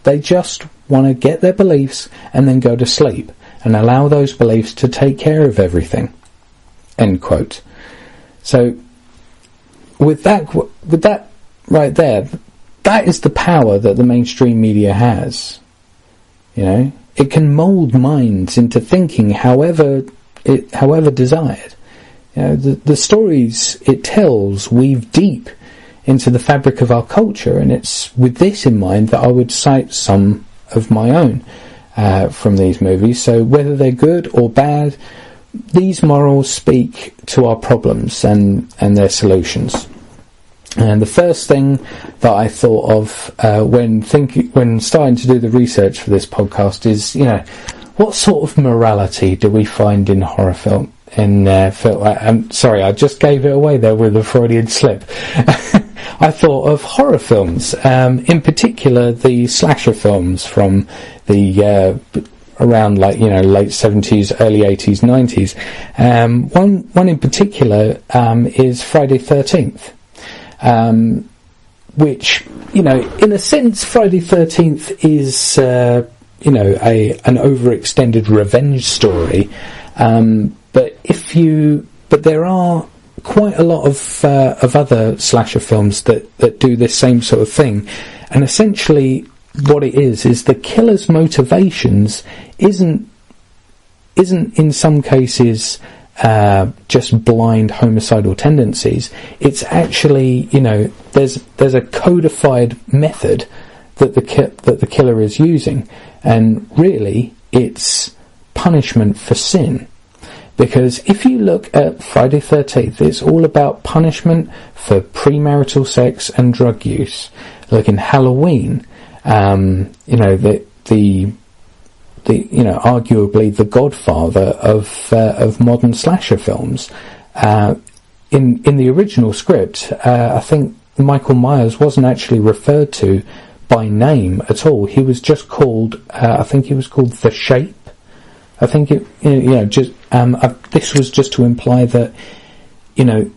They just want to get their beliefs and then go to sleep and allow those beliefs to take care of everything. End quote. So with that right there, that is the power that the mainstream media has. You know, it can mould minds into thinking however desired. You know, the stories it tells weave deep into the fabric of our culture, and it's with this in mind that I would cite some of my own from these movies. So whether they're good or bad, these morals speak to our problems and their solutions. And the first thing that I thought of when starting to do the research for this podcast is, you know, what sort of morality do we find in horror film? Sorry, I just gave it away there with a Freudian slip. I thought of horror films, in particular the slasher films from the around late 70s, early 80s, 90s. One in particular is Friday 13th. Which, you know, in a sense, Friday 13th is, an overextended revenge story. But there are quite a lot of other slasher films that do this same sort of thing. And essentially what it is the killer's motivations isn't in some cases just blind homicidal tendencies. It's actually, you know, there's a codified method that the killer is using, and really it's punishment for sin. Because if you look at Friday 13th, it's all about punishment for premarital sex and drug use. Like in Halloween, arguably the godfather of modern slasher films. In the original script, I think Michael Myers wasn't actually referred to by name at all. He was just called, The Shape. I think this was just to imply that, you know,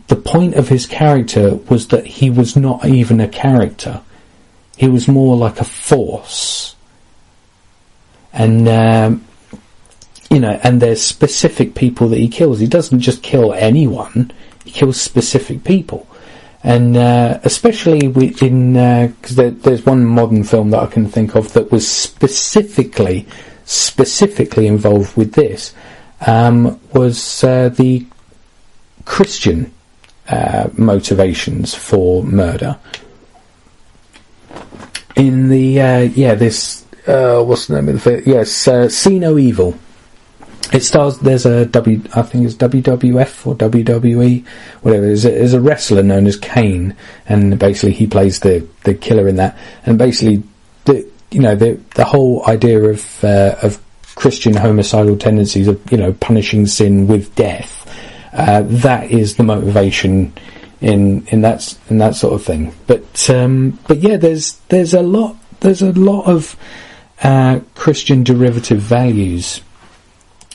the point of his character was that he was not even a character. He was more like a force. And, and there's specific people that he kills. He doesn't just kill anyone. He kills specific people. And especially because there's one modern film that I can think of that was specifically involved with this, was the Christian motivations for murder. In the what's the name of the film? Yes, See No Evil. It stars, there's I think it's WWF or WWE, whatever. There's a wrestler known as Kane, and basically he plays the killer in that. And basically, the whole idea of Christian homicidal tendencies of, you know, punishing sin with death, that is the motivation in that sort of thing. But yeah, there's a lot of Christian derivative values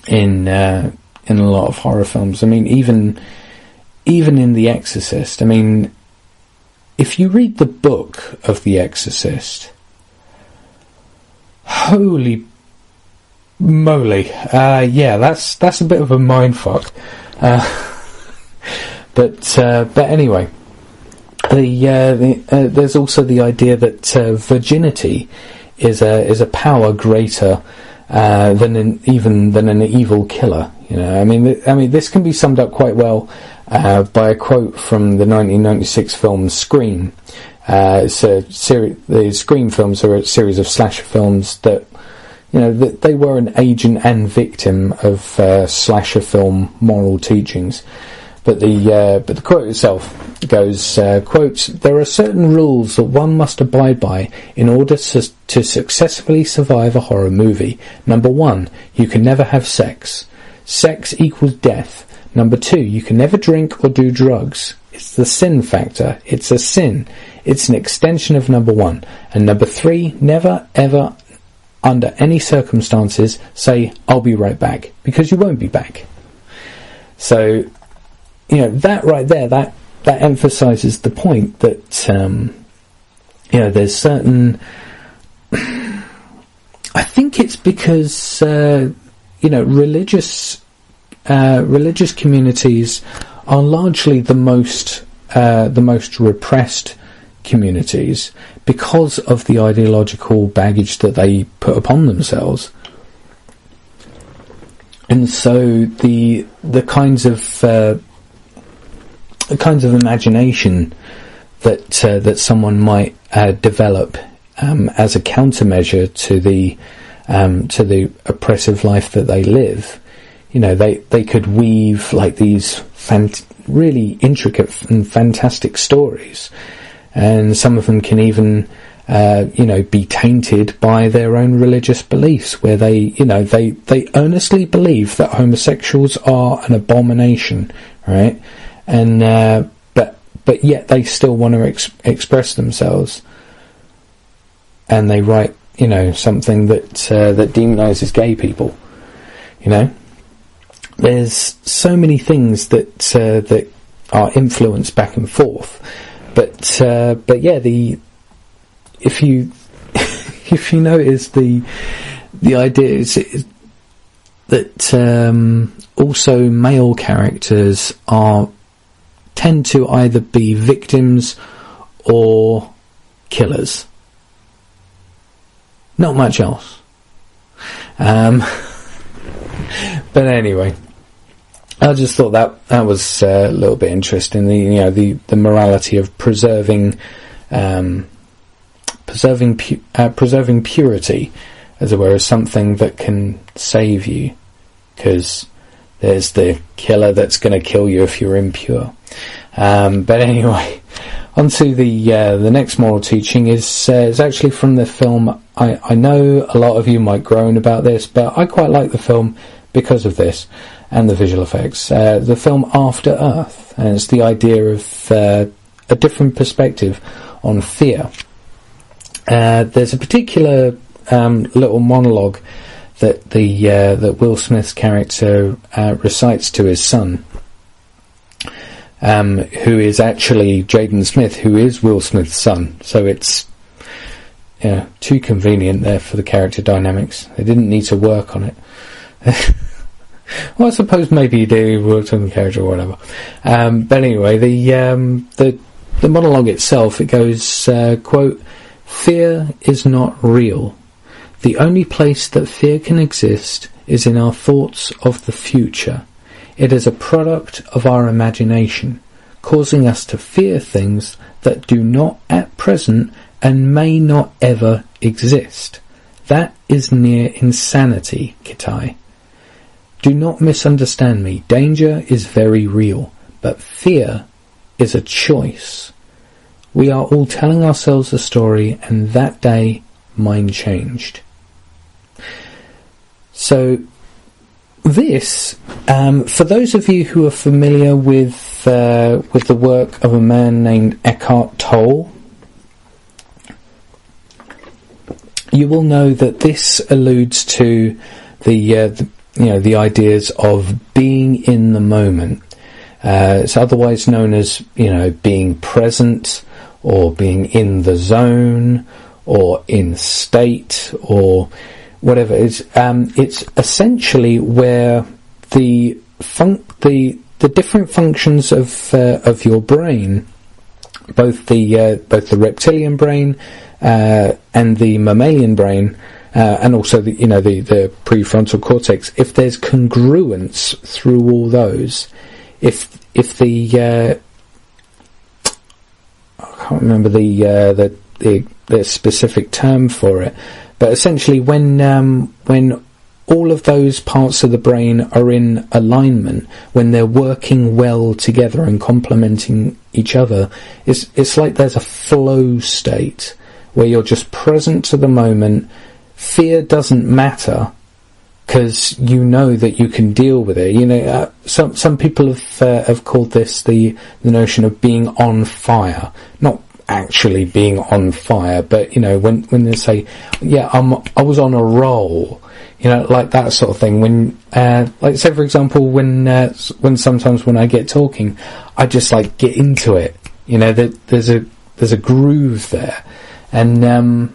in a lot of horror films. I mean, even in The Exorcist. I mean, if you read the book of The Exorcist, holy moly, that's a bit of a mindfuck. But anyway, there's also the idea that virginity is a power greater than an evil killer. You know, I mean, this can be summed up quite well by a quote from the 1996 film Scream. The Scream films are a series of slasher films that, you know, that they were an agent and victim of slasher film moral teachings. But the quote itself goes, quote, "There are certain rules that one must abide by in order to successfully survive a horror movie. Number 1, you can never have sex. Sex equals death. Number 2, you can never drink or do drugs. It's the sin factor. It's a sin. It's an extension of number 1. And number 3, never, ever, under any circumstances, say, 'I'll be right back,' because you won't be back." So, you know, that right there, that emphasises the point that, you know, there's certain I think it's because religious communities are largely the most repressed communities because of the ideological baggage that they put upon themselves. And so the kinds of imagination that someone might develop as a countermeasure to the oppressive life that they live, they could weave like these really intricate and fantastic stories, and some of them can even be tainted by their own religious beliefs, where they earnestly believe that homosexuals are an abomination, right? And but yet they still want to express themselves, and they write something that demonizes gay people. There's so many things that are influenced back and forth, but yeah, if you notice the idea is that also male characters tend to either be victims or killers. Not much else. But anyway, I just thought that was a little bit interesting. The morality of preserving purity, as it were, is something that can save you, because there's the killer that's going to kill you if you're impure. But anyway, on to the next moral teaching is actually from the film. I know a lot of you might groan about this, but I quite like the film because of this and the visual effects. The film After Earth, and it's the idea of a different perspective on fear. There's a particular little monologue that Will Smith's character recites to his son, who is actually Jaden Smith, who is Will Smith's son. So it's too convenient there for the character dynamics. They didn't need to work on it. Well, I suppose maybe they worked on the character or whatever. But anyway, the monologue itself, it goes, quote, "Fear is not real. The only place that fear can exist is in our thoughts of the future. It is a product of our imagination, causing us to fear things that do not at present and may not ever exist. That is near insanity, Kitai. Do not misunderstand me. Danger is very real, but fear is a choice. We are all telling ourselves a story, and that day mine changed." So this, for those of you who are familiar with the work of a man named Eckhart Tolle, you will know that this alludes to the ideas of being in the moment. It's otherwise known as being present, or being in the zone, or in state, or whatever. It's essentially where the different functions of your brain, both the reptilian brain and the mammalian brain, and also the prefrontal cortex, if there's congruence through all those, if the I can't remember the specific term for it, but essentially when all of those parts of the brain are in alignment, when they're working well together and complementing each other, it's like there's a flow state where you're just present to the moment. Fear doesn't matter, because you know that you can deal with it. Some people have called this the notion of being on fire. Not actually being on fire, but when they say, I was on a roll, like that sort of thing. When like, say for example, when sometimes when I get talking, I just like get into it. There's a groove there, and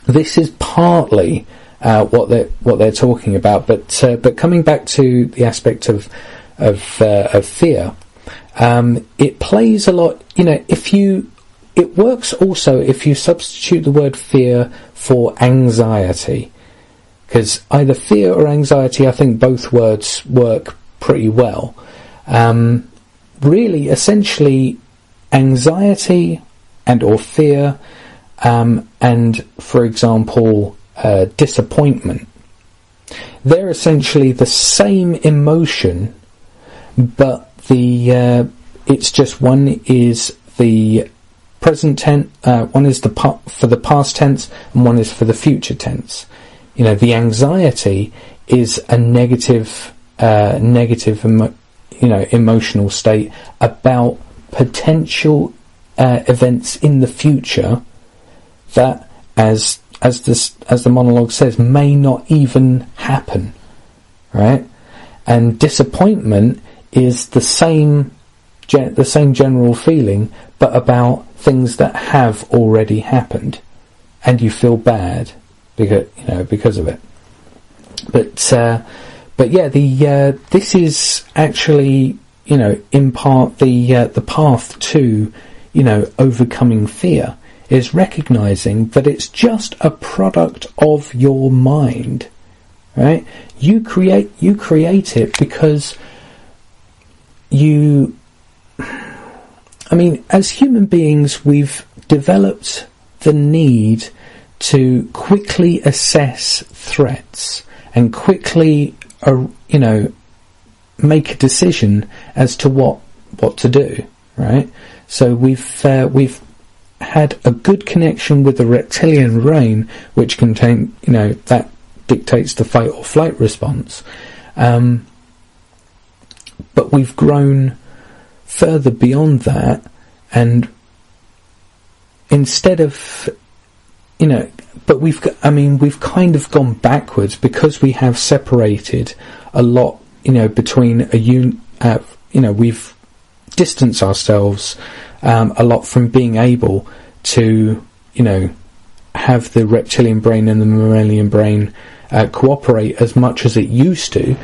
this is partly what they're talking about. But coming back to the aspect of fear, it plays a lot. It works also if you substitute the word fear for anxiety, because either fear or anxiety, I think both words work pretty well. Really, essentially, anxiety and or fear, and for example, disappointment, they're essentially the same emotion, but it's just one is the present tense, one is for the past tense, and one is for the future tense. The anxiety is a negative emotional state about potential events in the future that, as the monologue says, may not even happen, right? And disappointment is the same general feeling, but about things that have already happened, and you feel bad because of it. But yeah, this is actually in part the path to overcoming fear is recognizing that it's just a product of your mind, right? You create it because as human beings, we've developed the need to quickly assess threats and quickly, make a decision as to what to do, right? So we've had a good connection with the reptilian brain, which that dictates the fight or flight response. But we've grown further beyond that, and instead of but we've kind of gone backwards because we have separated a lot between we've distanced ourselves a lot from being able to have the reptilian brain and the mammalian brain cooperate as much as it used to,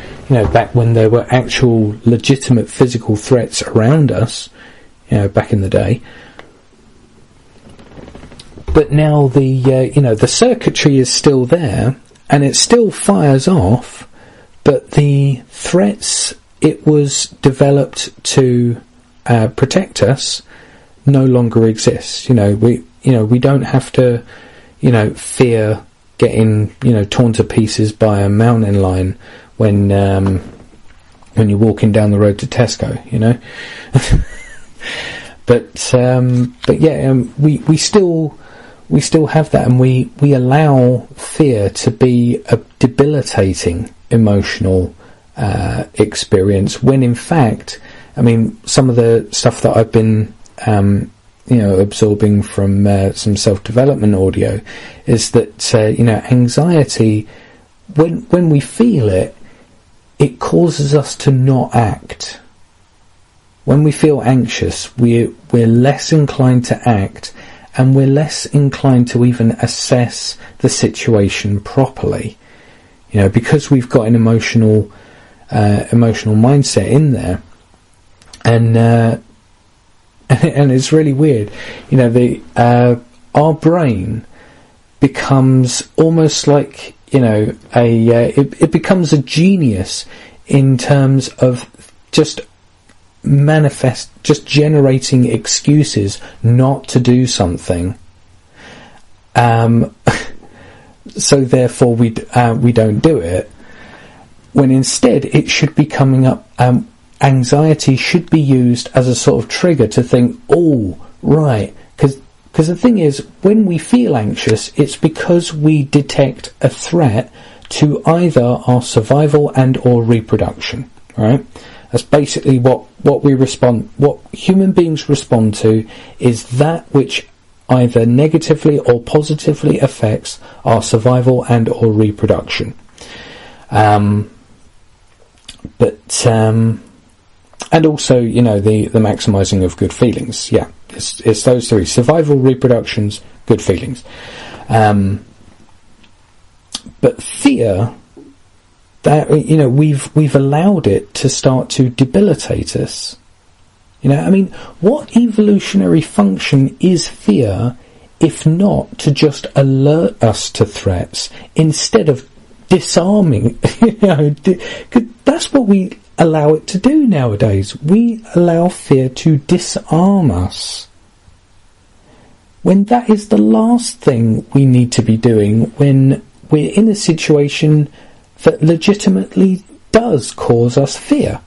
back when there were actual legitimate physical threats around us, back in the day. But now the circuitry is still there, and it still fires off, but the threats it was developed to protect us no longer exist. We don't have to fear getting torn to pieces by a mountain lion when you're walking down the road to Tesco, but yeah, we still have that, and we allow fear to be a debilitating emotional experience, when in fact, some of the stuff that I've been absorbing from some self-development audio is that anxiety, when we feel it, it causes us to not act. When we feel anxious, we're less inclined to act, and we're less inclined to even assess the situation properly, because we've got an emotional mindset in there, and it's really weird. Our brain becomes almost like it becomes a genius in terms of just generating excuses not to do something, so therefore we don't do it, when instead it should be coming up. Anxiety should be used as a sort of trigger to think, oh right, because the thing is, when we feel anxious, it's because we detect a threat to either our survival and or reproduction, right? That's basically what human beings respond to, is that which either negatively or positively affects our survival and or reproduction. And also, the maximizing of good feelings. Yeah, it's those three: survival, reproductions, good feelings. But fear, that we've allowed it to start to debilitate us. What evolutionary function is fear if not to just alert us to threats instead of disarming? Cause that's what we allow it to do nowadays. We allow fear to disarm us, when that is the last thing we need to be doing when we're in a situation that legitimately does cause us fear.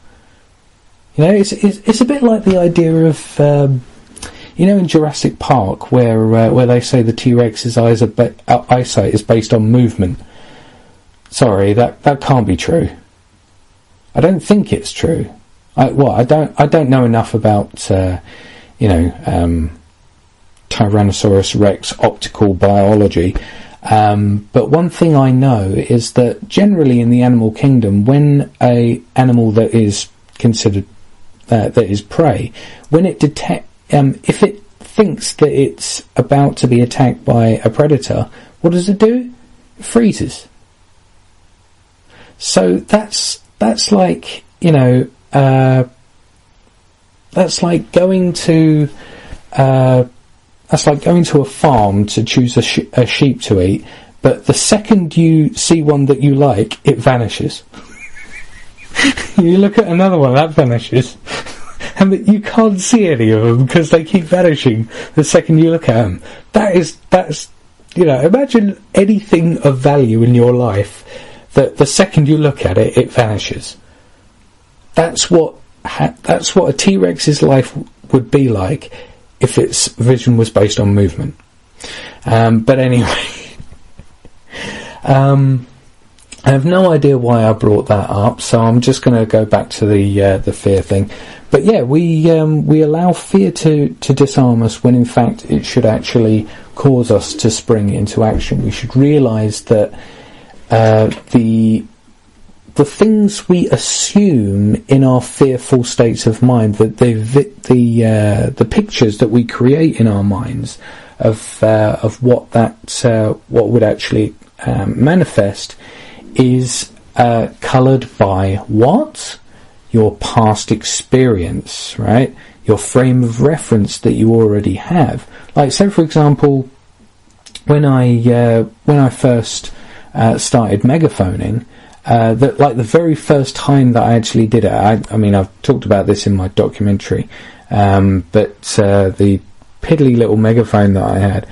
It's a bit like the idea of in Jurassic Park where they say the T-Rex's eyesight is based on movement. Sorry, that can't be true. I don't think it's true. I don't know enough about Tyrannosaurus Rex optical biology, but one thing I know is that generally in the animal kingdom, when a animal that is considered that is prey, when it if it thinks that it's about to be attacked by a predator, what does it do? It freezes. So that's like that's like going to a farm to choose a sheep to eat, but the second you see one that you like, it vanishes. You look at another one, that vanishes. And you can't see any of them because they keep vanishing the second you look at them. That's imagine anything of value in your life that the second you look at it, it vanishes. That's what a T-Rex's life would be like if its vision was based on movement. But anyway, I have no idea why I brought that up, so I'm just going to go back to the fear thing. But yeah, we allow fear to disarm us when in fact it should actually cause us to spring into action. We should realise that the things we assume in our fearful states of mind, that the pictures that we create in our minds of what would actually manifest is coloured by what? Your past experience, right? Your frame of reference that you already have. Like, say for example, when I first started megaphoning, the very first time that I actually did it, I mean I've talked about this in my documentary, but the piddly little megaphone that I had,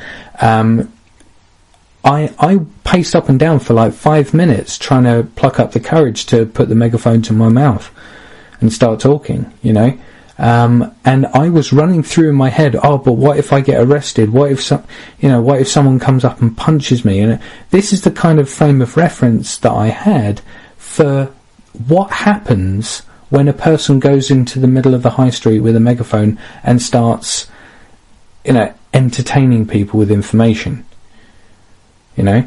I paced up and down for like 5 minutes trying to pluck up the courage to put the megaphone to my mouth and start talking, and I was running through in my head, but what if I get arrested? What if someone comes up and punches me? And this is the kind of frame of reference that I had for what happens when a person goes into the middle of the high street with a megaphone and starts, entertaining people with information. I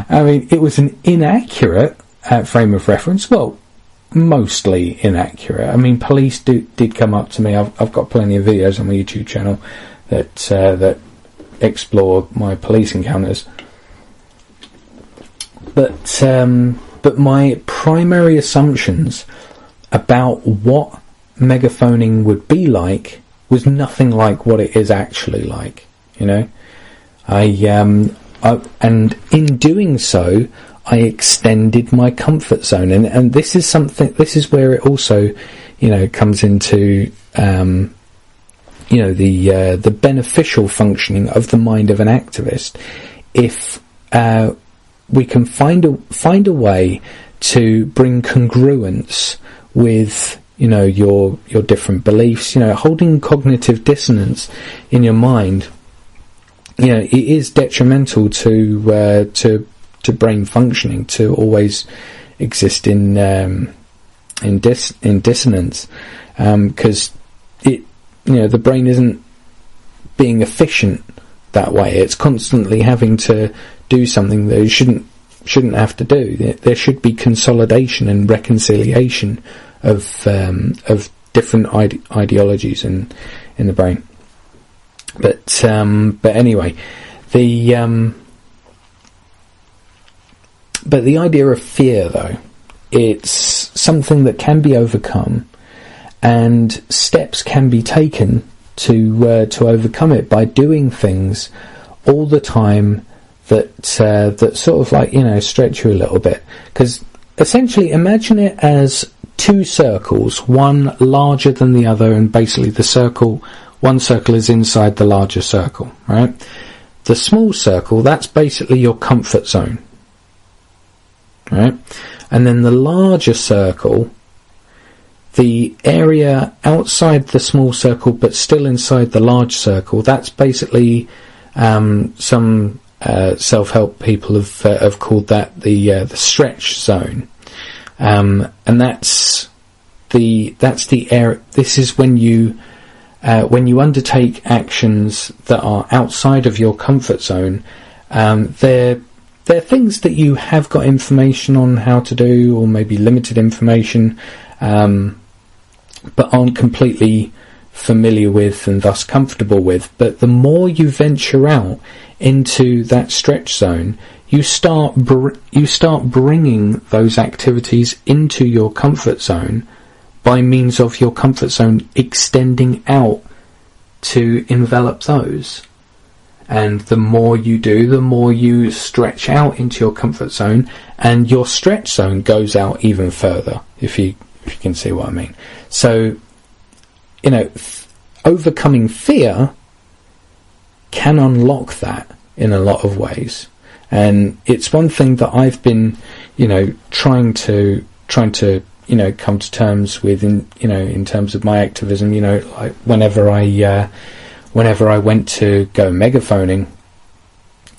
mean, it was an inaccurate frame of reference. Well, mostly inaccurate. I mean, police did come up to me. I've got plenty of videos on my YouTube channel that explore my police encounters. But my primary assumptions about what megaphoning would be like was nothing like what it is actually like. And in doing so, I extended my comfort zone, and this is something. This is where it also, comes into, the beneficial functioning of the mind of an activist. If we can find a way to bring congruence with, your different beliefs, holding cognitive dissonance in your mind, it is detrimental to brain functioning to always exist in dissonance, because the brain isn't being efficient that way. It's constantly having to do something that it shouldn't have to do. There should be consolidation and reconciliation of different ideologies in the brain. But anyway, But the idea of fear, though, it's something that can be overcome, and steps can be taken to overcome it by doing things all the time that sort of like, stretch you a little bit. Because essentially, imagine it as two circles, one larger than the other, and basically one circle is inside the larger circle, right? The small circle, that's basically your comfort zone, right? And then the larger circle, the area outside the small circle but still inside the large circle, that's basically some self-help people have called that the stretch zone, and that's the area. This is when you undertake actions that are outside of your comfort zone. They're things that you have got information on how to do, or maybe limited information, but aren't completely familiar with and thus comfortable with. But the more you venture out into that stretch zone, you start bringing those activities into your comfort zone by means of your comfort zone extending out to envelop those. And the more you do, the more you stretch out into your comfort zone, and your stretch zone goes out even further, if you can see what I mean. So, overcoming fear can unlock that in a lot of ways. And it's one thing that I've been, trying to come to terms with in terms of my activism. Like whenever I went to go megaphoning,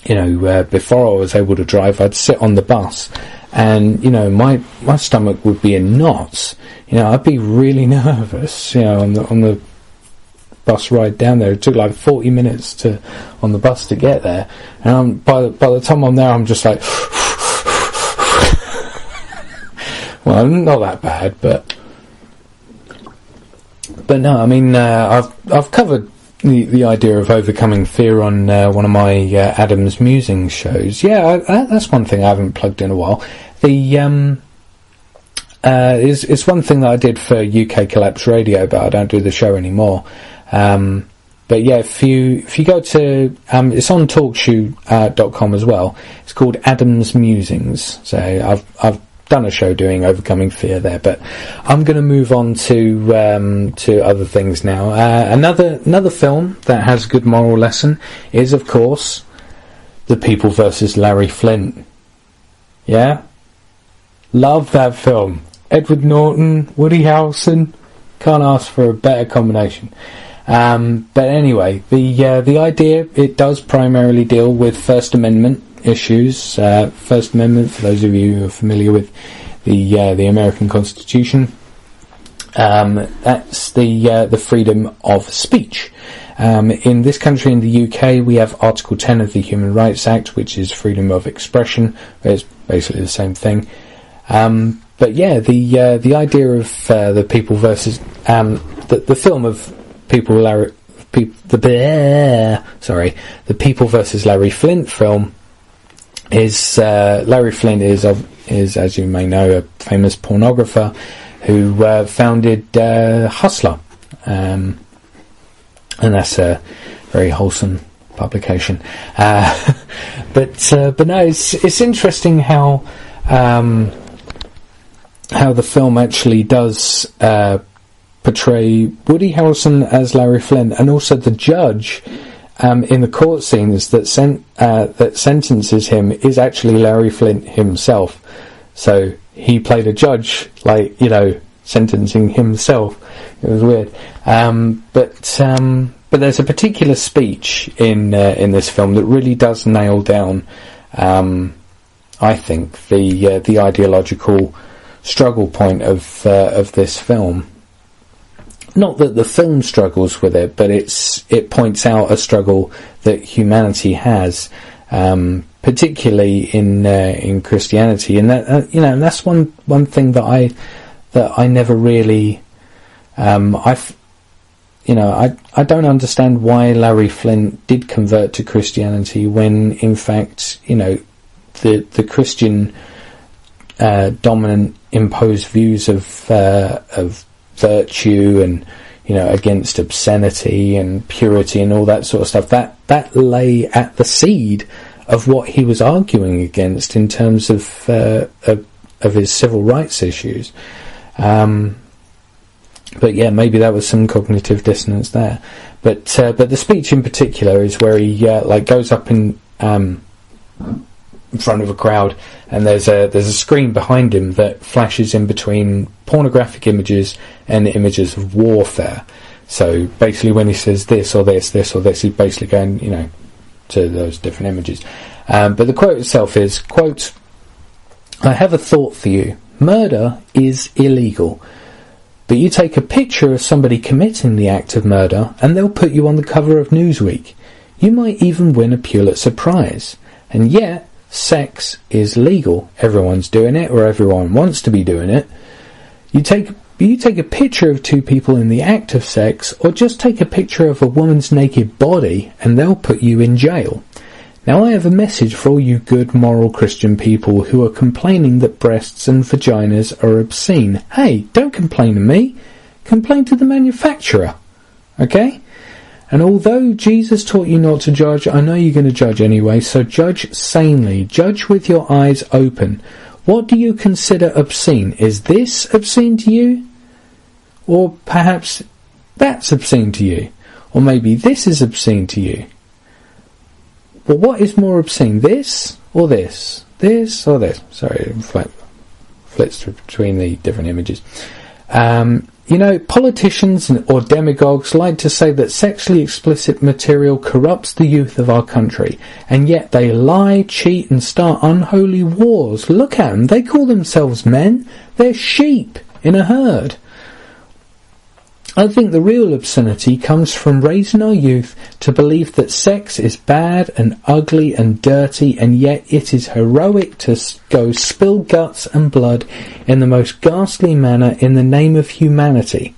before I was able to drive, I'd sit on the bus, and my stomach would be in knots. I'd be really nervous, on the bus ride down there. It took like 40 minutes on the bus to get there, and by the time I'm there, I'm just like, well, not that bad, but no, I mean, I've covered the idea of overcoming fear on one of my Adam's Musings shows. Yeah, that's one thing I haven't plugged in a while. It's one thing that I did for UK Collapse Radio, but I don't do the show anymore. But yeah, if you go to it's on talkshoe.com as well. It's called Adam's Musings. So I've done a show doing overcoming fear there, but I'm going to move on to other things now. Another film that has a good moral lesson is, of course, The People versus Larry Flint. Yeah, love that film. Edward Norton, Woody Harrelson, can't ask for a better combination. But anyway, the idea, it does primarily deal with First Amendment issues. First Amendment, for those of you who are familiar with the American Constitution, that's the freedom of speech. In this country, in the UK, we have Article 10 of the Human Rights Act, which is freedom of expression. It's basically the same thing. But yeah, the idea of the people versus the film of the People versus Larry Flint film is Larry Flint is, as you may know, a famous pornographer who founded Hustler, and that's a very wholesome publication. But no, it's interesting how the film actually does portray Woody Harrelson as Larry Flint, and also the judge in the court scenes that sentences him is actually Larry Flint himself. So he played a judge, sentencing himself. It was weird. But there's a particular speech in this film that really does nail down, I think, the ideological struggle point of this film. Not that the film struggles with it, but it points out a struggle that humanity has, particularly in Christianity, and that that's one thing that I never really I don't understand why Larry Flint did convert to Christianity when, in fact, the Christian dominant, imposed views of virtue, and against obscenity and purity and all that sort of stuff. That lay at the seed of what he was arguing against in terms of his civil rights issues. But yeah, maybe that was some cognitive dissonance there. But the speech in particular is where he goes up in front of a crowd, and there's a screen behind him that flashes in between pornographic images and images of warfare. So basically, when he says this or this, this or this, he's basically going, to those different images. But the quote itself is, quote, "I have a thought for you. Murder is illegal. But you take a picture of somebody committing the act of murder and they'll put you on the cover of Newsweek. You might even win a Pulitzer Prize. And yet, sex is legal. Everyone's doing it, or everyone wants to be doing it. You take a picture of two people in the act of sex, or just take a picture of a woman's naked body and they'll put you in jail. Now I have a message for all you good, moral Christian people who are complaining that breasts and vaginas are obscene. Hey, don't complain to me. Complain to the manufacturer. Okay? And although Jesus taught you not to judge, I know you're going to judge anyway, so judge sanely. Judge with your eyes open. What do you consider obscene? Is this obscene to you? Or perhaps that's obscene to you? Or maybe this is obscene to you? Well, what is more obscene, this or this? This or this? Sorry, flips between the different images. Politicians or demagogues like to say that sexually explicit material corrupts the youth of our country, and yet they lie, cheat, and start unholy wars. Look at them. They call themselves men. They're sheep in a herd. I think the real obscenity comes from raising our youth to believe that sex is bad and ugly and dirty, and yet it is heroic to go spill guts and blood in the most ghastly manner in the name of humanity.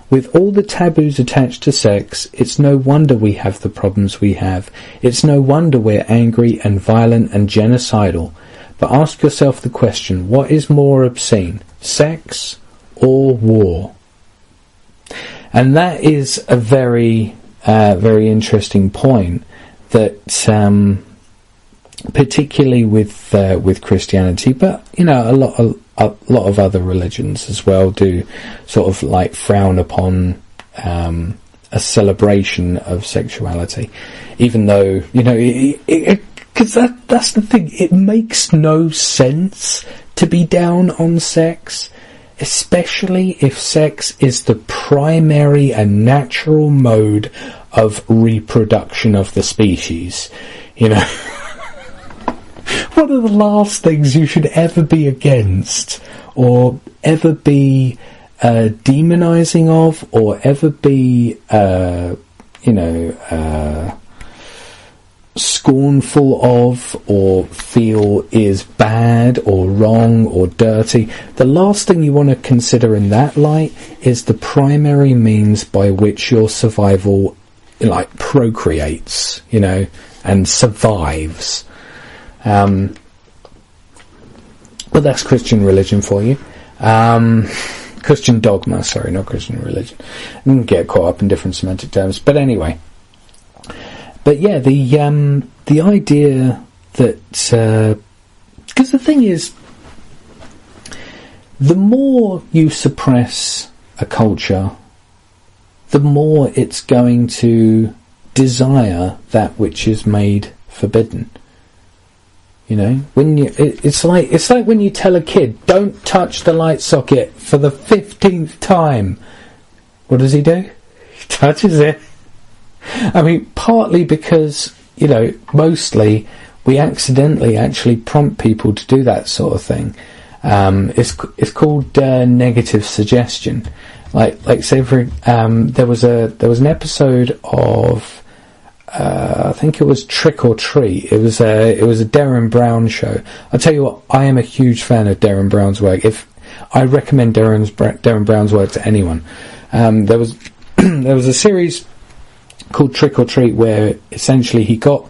With all the taboos attached to sex, it's no wonder we have the problems we have. It's no wonder we're angry and violent and genocidal. But ask yourself the question, what is more obscene, sex or war? And that is a very, very interesting point that, particularly with Christianity, but a lot of other religions as well do sort of like frown upon a celebration of sexuality, even though because that's the thing. It makes no sense to be down on sex. Especially if sex is the primary and natural mode of reproduction of the species. One of the last things you should ever be against, or ever be demonizing of, or ever be, scornful of, or feel is bad or wrong or dirty. The last thing you want to consider in that light is the primary means by which your survival procreates, and survives. But that's Christian religion for you. Christian dogma, sorry, not Christian religion. I didn't get caught up in different semantic terms. But anyway. But yeah, the idea that, because the thing is, the more you suppress a culture, the more it's going to desire that which is made forbidden. When it's like when you tell a kid, don't touch the light socket for the 15th time. What does he do? He touches it. I mean, partly because, mostly we accidentally actually prompt people to do that sort of thing. It's called negative suggestion. Like say there was an episode of I think it was Trick or Treat. It was a Derren Brown show. I'll tell you what, I am a huge fan of Derren Brown's work. If I recommend Derren Brown's work to anyone. There was a series called Trick or Treat where essentially he got